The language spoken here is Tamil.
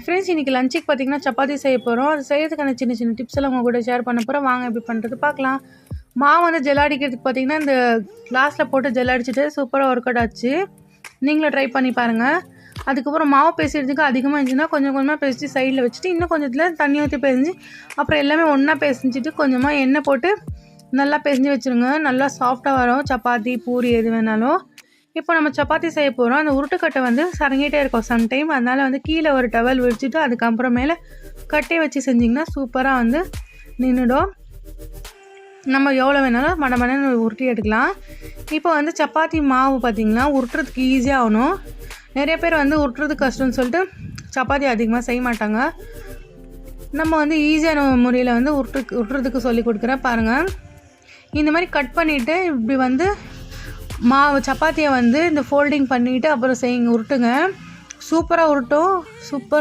ஃப்ரெண்ட்ஸ் இன்றைக்கி லஞ்சுக்கு பார்த்திங்கன்னா சப்பாத்தி செய்ய போகிறோம். அது செய்யறதுக்கான சின்ன சின்ன டிப்ஸ் எல்லாம் உங்கள் கூட ஷேர் பண்ண போகிறோம். வாங்க எப்படி பண்ணுறது பார்க்கலாம். மாவு வந்து ஜெல் அடிக்கிறதுக்கு பார்த்திங்கன்னா இந்த கிளாஸில் போட்டு ஜெல் அடிச்சுட்டு சூப்பராக ஒர்க் அவுட் ஆச்சு. நீங்களும் ட்ரை பண்ணி பாருங்கள். அதுக்கப்புறம் மாவு பேசுறதுக்கு அதிகமாக இருந்துச்சுன்னா கொஞ்சம் கொஞ்சமாக பேசிட்டு சைடில் வச்சுட்டு இன்னும் கொஞ்சத்தில் தண்ணி ஊற்றி பேசிஞ்சு அப்புறம் எல்லாமே ஒன்றா பேசிஞ்சிட்டு கொஞ்சமாக எண்ணெய் போட்டு நல்லா பேசிஞ்சு வச்சுருங்க. நல்லா சாஃப்டாக வரும் சப்பாத்தி பூரி எது வேணாலும். இப்போ நம்ம சப்பாத்தி செய்ய போகிறோம். அந்த உருட்டுக்கட்டை வந்து சரங்கிட்டே இருக்கும் சம்டைம். அதனால் வந்து கீழே ஒரு டவல் விரிச்சிட்டு அதுக்கப்புறமேலே கட்டையை வச்சு செஞ்சிங்கன்னா சூப்பராக வந்து நின்றுடும். நம்ம எவ்வளோ வேணாலும் மடமடன்னு உருட்டி எடுக்கலாம். இப்போ வந்து சப்பாத்தி மாவு பார்த்திங்கன்னா உருட்டுறதுக்கு ஈஸியாக ஆகணும். நிறைய பேர் வந்து உருட்டுறதுக்கு கஷ்டம்னு சொல்லிட்டு சப்பாத்தி அதிகமாக செய்ய மாட்டாங்க. நம்ம வந்து ஈஸியான முறையில் வந்து உருட்டுறதுக்கு சொல்லி கொடுக்குறேன் பாருங்கள். இந்த மாதிரி கட் பண்ணிவிட்டு இப்படி வந்து மாவு சப்பாத்தியை வந்து இந்த ஃபோல்டிங் பண்ணிவிட்டு அப்புறம் செய்யுங்க, உருட்டுங்க. சூப்பராக உருட்டும். சூப்பர்